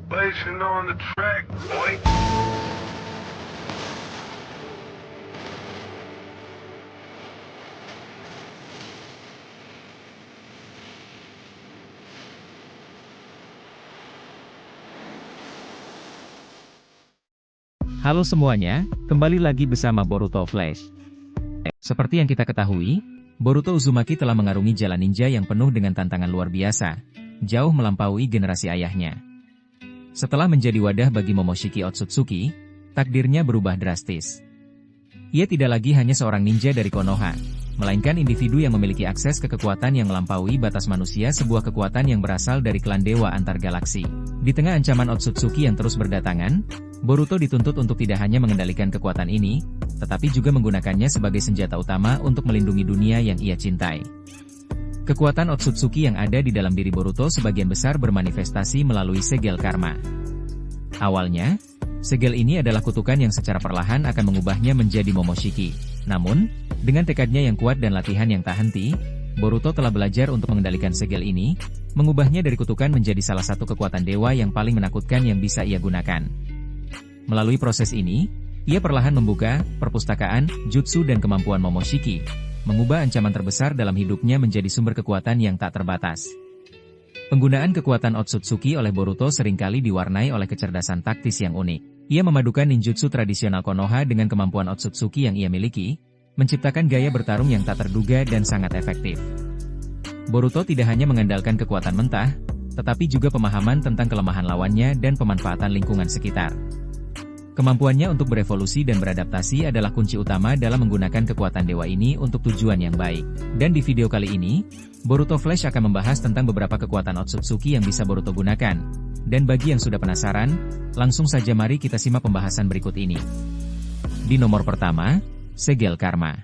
Blazing on the track, boy. Halo semuanya, kembali lagi bersama Boruto Flash. Seperti yang kita ketahui, Boruto Uzumaki telah mengarungi jalan ninja yang penuh dengan tantangan luar biasa, jauh melampaui generasi ayahnya. Setelah menjadi wadah bagi Momoshiki Otsutsuki, takdirnya berubah drastis. Ia tidak lagi hanya seorang ninja dari Konoha, melainkan individu yang memiliki akses ke kekuatan yang melampaui batas manusia, sebuah kekuatan yang berasal dari klan dewa antar galaksi. Di tengah ancaman Otsutsuki yang terus berdatangan, Boruto dituntut untuk tidak hanya mengendalikan kekuatan ini, tetapi juga menggunakannya sebagai senjata utama untuk melindungi dunia yang ia cintai. Kekuatan Otsutsuki yang ada di dalam diri Boruto sebagian besar bermanifestasi melalui segel karma. Awalnya, segel ini adalah kutukan yang secara perlahan akan mengubahnya menjadi Momoshiki. Namun, dengan tekadnya yang kuat dan latihan yang tak henti, Boruto telah belajar untuk mengendalikan segel ini, mengubahnya dari kutukan menjadi salah satu kekuatan dewa yang paling menakutkan yang bisa ia gunakan. Melalui proses ini, ia perlahan membuka perpustakaan, jutsu dan kemampuan Momoshiki, mengubah ancaman terbesar dalam hidupnya menjadi sumber kekuatan yang tak terbatas. Penggunaan kekuatan Otsutsuki oleh Boruto seringkali diwarnai oleh kecerdasan taktis yang unik. Ia memadukan ninjutsu tradisional Konoha dengan kemampuan Otsutsuki yang ia miliki, menciptakan gaya bertarung yang tak terduga dan sangat efektif. Boruto tidak hanya mengandalkan kekuatan mentah, tetapi juga pemahaman tentang kelemahan lawannya dan pemanfaatan lingkungan sekitar. Kemampuannya untuk berevolusi dan beradaptasi adalah kunci utama dalam menggunakan kekuatan dewa ini untuk tujuan yang baik. Dan di video kali ini, Boruto Flash akan membahas tentang beberapa kekuatan Otsutsuki yang bisa Boruto gunakan. Dan bagi yang sudah penasaran, langsung saja mari kita simak pembahasan berikut ini. Di nomor pertama, segel karma.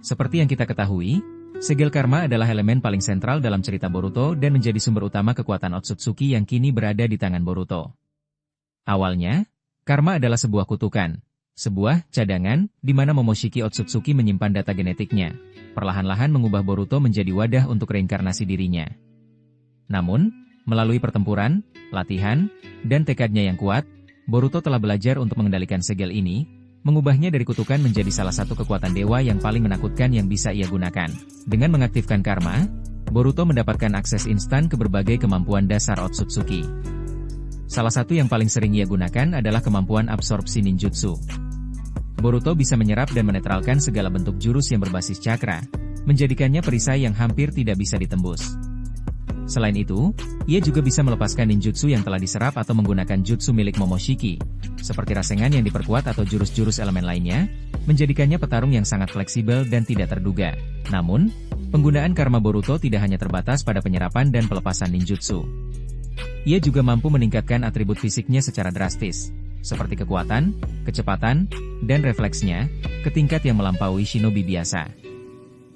Seperti yang kita ketahui, segel karma adalah elemen paling sentral dalam cerita Boruto dan menjadi sumber utama kekuatan Otsutsuki yang kini berada di tangan Boruto. Awalnya, karma adalah sebuah kutukan, sebuah cadangan, di mana Momoshiki Otsutsuki menyimpan data genetiknya, perlahan-lahan mengubah Boruto menjadi wadah untuk reinkarnasi dirinya. Namun, melalui pertempuran, latihan, dan tekadnya yang kuat, Boruto telah belajar untuk mengendalikan segel ini, mengubahnya dari kutukan menjadi salah satu kekuatan dewa yang paling menakutkan yang bisa ia gunakan. Dengan mengaktifkan karma, Boruto mendapatkan akses instan ke berbagai kemampuan dasar Otsutsuki. Salah satu yang paling sering ia gunakan adalah kemampuan absorpsi ninjutsu. Boruto bisa menyerap dan menetralkan segala bentuk jurus yang berbasis cakra, menjadikannya perisai yang hampir tidak bisa ditembus. Selain itu, ia juga bisa melepaskan ninjutsu yang telah diserap atau menggunakan jutsu milik Momoshiki, seperti rasengan yang diperkuat atau jurus-jurus elemen lainnya, menjadikannya petarung yang sangat fleksibel dan tidak terduga. Namun, penggunaan karma Boruto tidak hanya terbatas pada penyerapan dan pelepasan ninjutsu. Ia juga mampu meningkatkan atribut fisiknya secara drastis, seperti kekuatan, kecepatan, dan refleksnya, ke tingkat yang melampaui shinobi biasa.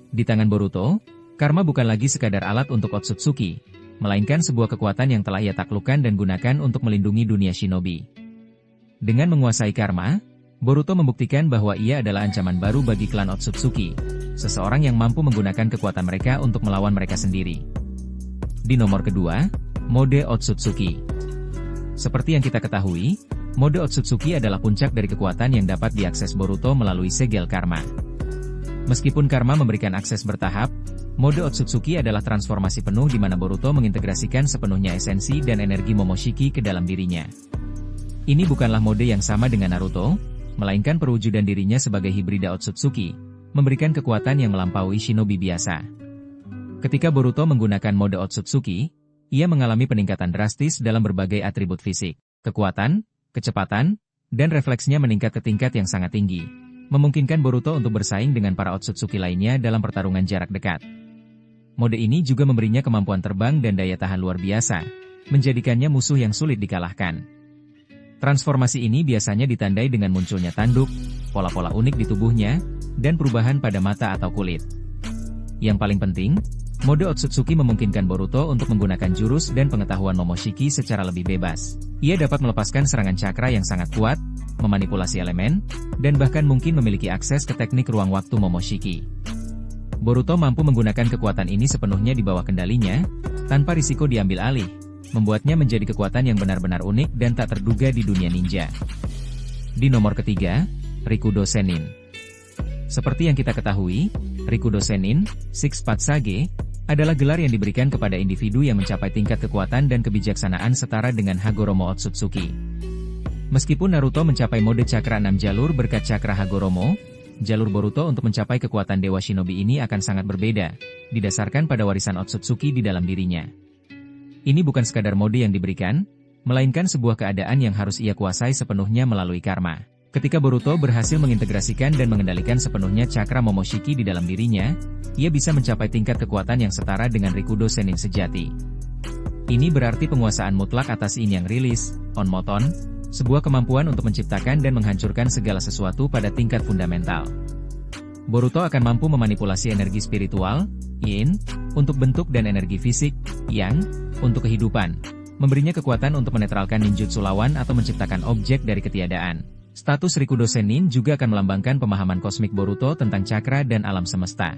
Di tangan Boruto, karma bukan lagi sekadar alat untuk Otsutsuki, melainkan sebuah kekuatan yang telah ia taklukkan dan gunakan untuk melindungi dunia shinobi. Dengan menguasai karma, Boruto membuktikan bahwa ia adalah ancaman baru bagi klan Otsutsuki, seseorang yang mampu menggunakan kekuatan mereka untuk melawan mereka sendiri. Di nomor kedua, mode Otsutsuki. Seperti yang kita ketahui, mode Otsutsuki adalah puncak dari kekuatan yang dapat diakses Boruto melalui segel karma. Meskipun karma memberikan akses bertahap, mode Otsutsuki adalah transformasi penuh di mana Boruto mengintegrasikan sepenuhnya esensi dan energi Momoshiki ke dalam dirinya. Ini bukanlah mode yang sama dengan Naruto, melainkan perwujudan dirinya sebagai hibrida Otsutsuki, memberikan kekuatan yang melampaui shinobi biasa. Ketika Boruto menggunakan mode Otsutsuki, ia mengalami peningkatan drastis dalam berbagai atribut fisik, kekuatan, kecepatan, dan refleksnya meningkat ke tingkat yang sangat tinggi, memungkinkan Boruto untuk bersaing dengan para Otsutsuki lainnya dalam pertarungan jarak dekat. Mode ini juga memberinya kemampuan terbang dan daya tahan luar biasa, menjadikannya musuh yang sulit dikalahkan. Transformasi ini biasanya ditandai dengan munculnya tanduk, pola-pola unik di tubuhnya, dan perubahan pada mata atau kulit. Yang paling penting, mode Otsutsuki memungkinkan Boruto untuk menggunakan jurus dan pengetahuan Momoshiki secara lebih bebas. Ia dapat melepaskan serangan cakra yang sangat kuat, memanipulasi elemen, dan bahkan mungkin memiliki akses ke teknik ruang waktu Momoshiki. Boruto mampu menggunakan kekuatan ini sepenuhnya di bawah kendalinya, tanpa risiko diambil alih, membuatnya menjadi kekuatan yang benar-benar unik dan tak terduga di dunia ninja. Di nomor ketiga, Rikudo Sennin. Seperti yang kita ketahui, Rikudo Sennin, Six Path Sage, adalah gelar yang diberikan kepada individu yang mencapai tingkat kekuatan dan kebijaksanaan setara dengan Hagoromo Otsutsuki. Meskipun Naruto mencapai mode cakra 6 jalur berkat cakra Hagoromo, jalur Boruto untuk mencapai kekuatan Dewa Shinobi ini akan sangat berbeda, didasarkan pada warisan Otsutsuki di dalam dirinya. Ini bukan sekadar mode yang diberikan, melainkan sebuah keadaan yang harus ia kuasai sepenuhnya melalui karma. Ketika Boruto berhasil mengintegrasikan dan mengendalikan sepenuhnya cakra Momoshiki di dalam dirinya, ia bisa mencapai tingkat kekuatan yang setara dengan Rikudo Sennin sejati. Ini berarti penguasaan mutlak atas Yin Yang Release, Onmoton, sebuah kemampuan untuk menciptakan dan menghancurkan segala sesuatu pada tingkat fundamental. Boruto akan mampu memanipulasi energi spiritual, Yin, untuk bentuk dan energi fisik, Yang, untuk kehidupan, memberinya kekuatan untuk menetralkan ninjutsu lawan atau menciptakan objek dari ketiadaan. Status Rikudo Sennin juga akan melambangkan pemahaman kosmik Boruto tentang cakra dan alam semesta.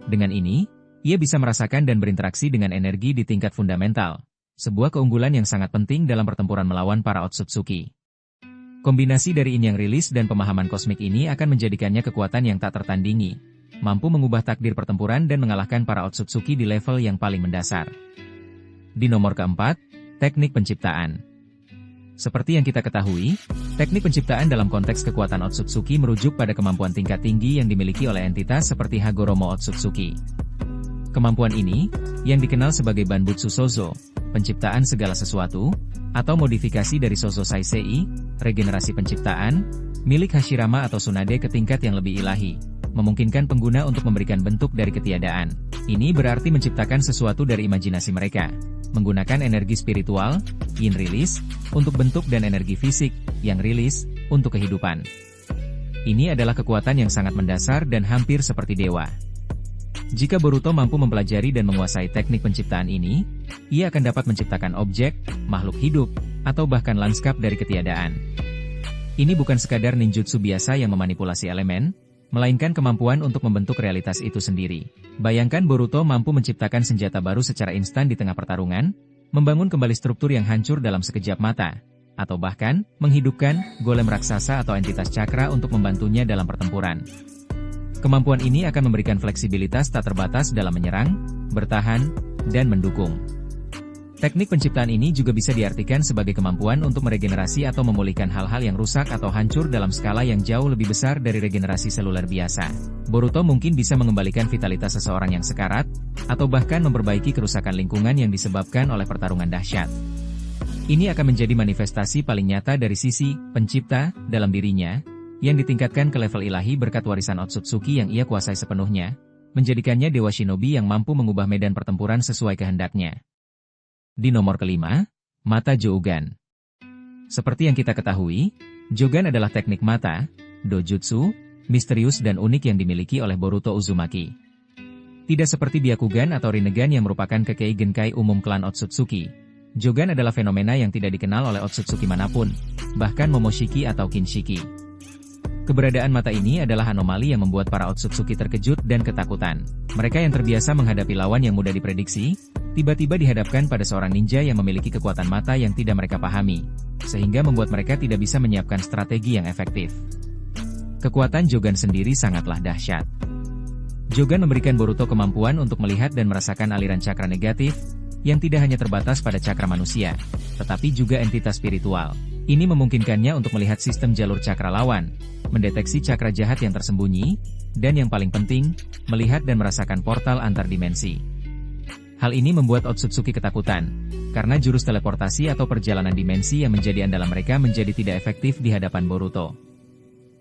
Dengan ini, ia bisa merasakan dan berinteraksi dengan energi di tingkat fundamental, sebuah keunggulan yang sangat penting dalam pertempuran melawan para Otsutsuki. Kombinasi dari Yin Yang Release dan pemahaman kosmik ini akan menjadikannya kekuatan yang tak tertandingi, mampu mengubah takdir pertempuran dan mengalahkan para Otsutsuki di level yang paling mendasar. Di nomor keempat, teknik penciptaan. Seperti yang kita ketahui, teknik penciptaan dalam konteks kekuatan Otsutsuki merujuk pada kemampuan tingkat tinggi yang dimiliki oleh entitas seperti Hagoromo Otsutsuki. Kemampuan ini, yang dikenal sebagai Banbutsu Sozo, penciptaan segala sesuatu, atau modifikasi dari Sozo Saisei, regenerasi penciptaan, milik Hashirama atau Tsunade ke tingkat yang lebih ilahi, memungkinkan pengguna untuk memberikan bentuk dari ketiadaan. Ini berarti menciptakan sesuatu dari imajinasi mereka, menggunakan energi spiritual, Yin Release, untuk bentuk dan energi fisik, Yang Release, untuk kehidupan. Ini adalah kekuatan yang sangat mendasar dan hampir seperti dewa. Jika Boruto mampu mempelajari dan menguasai teknik penciptaan ini, ia akan dapat menciptakan objek, makhluk hidup, atau bahkan lanskap dari ketiadaan. Ini bukan sekadar ninjutsu biasa yang memanipulasi elemen, melainkan kemampuan untuk membentuk realitas itu sendiri. Bayangkan Boruto mampu menciptakan senjata baru secara instan di tengah pertarungan, membangun kembali struktur yang hancur dalam sekejap mata, atau bahkan, menghidupkan golem raksasa atau entitas cakra untuk membantunya dalam pertempuran. Kemampuan ini akan memberikan fleksibilitas tak terbatas dalam menyerang, bertahan, dan mendukung. Teknik penciptaan ini juga bisa diartikan sebagai kemampuan untuk meregenerasi atau memulihkan hal-hal yang rusak atau hancur dalam skala yang jauh lebih besar dari regenerasi seluler biasa. Boruto mungkin bisa mengembalikan vitalitas seseorang yang sekarat, atau bahkan memperbaiki kerusakan lingkungan yang disebabkan oleh pertarungan dahsyat. Ini akan menjadi manifestasi paling nyata dari sisi pencipta dalam dirinya, yang ditingkatkan ke level ilahi berkat warisan Otsutsuki yang ia kuasai sepenuhnya, menjadikannya Dewa Shinobi yang mampu mengubah medan pertempuran sesuai kehendaknya. Di nomor kelima, Mata Jougan. Seperti yang kita ketahui, Jougan adalah teknik mata, dojutsu, misterius dan unik yang dimiliki oleh Boruto Uzumaki. Tidak seperti Byakugan atau Rinnegan yang merupakan kekei genkai umum klan Otsutsuki, Jougan adalah fenomena yang tidak dikenal oleh Otsutsuki manapun, bahkan Momoshiki atau Kinshiki. Keberadaan mata ini adalah anomali yang membuat para Otsutsuki terkejut dan ketakutan. Mereka yang terbiasa menghadapi lawan yang mudah diprediksi, tiba-tiba dihadapkan pada seorang ninja yang memiliki kekuatan mata yang tidak mereka pahami, sehingga membuat mereka tidak bisa menyiapkan strategi yang efektif. Kekuatan Jougan sendiri sangatlah dahsyat. Jougan memberikan Boruto kemampuan untuk melihat dan merasakan aliran cakra negatif, yang tidak hanya terbatas pada cakra manusia, tetapi juga entitas spiritual. Ini memungkinkannya untuk melihat sistem jalur cakra lawan, mendeteksi cakra jahat yang tersembunyi, dan yang paling penting, melihat dan merasakan portal antar dimensi. Hal ini membuat Otsutsuki ketakutan, karena jurus teleportasi atau perjalanan dimensi yang menjadi andalan mereka menjadi tidak efektif di hadapan Boruto.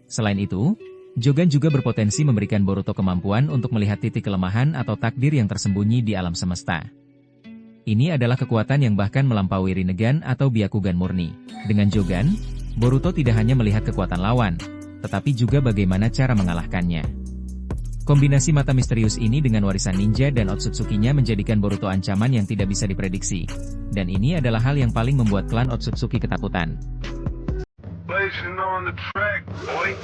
Selain itu, Jougan juga berpotensi memberikan Boruto kemampuan untuk melihat titik kelemahan atau takdir yang tersembunyi di alam semesta. Ini adalah kekuatan yang bahkan melampaui Rinnegan atau Byakugan murni. Dengan Jougan, Boruto tidak hanya melihat kekuatan lawan, tetapi juga bagaimana cara mengalahkannya. Kombinasi mata misterius ini dengan warisan ninja dan Otsutsuki-nya menjadikan Boruto ancaman yang tidak bisa diprediksi. Dan ini adalah hal yang paling membuat klan Otsutsuki ketakutan. Blazing on the track, boy.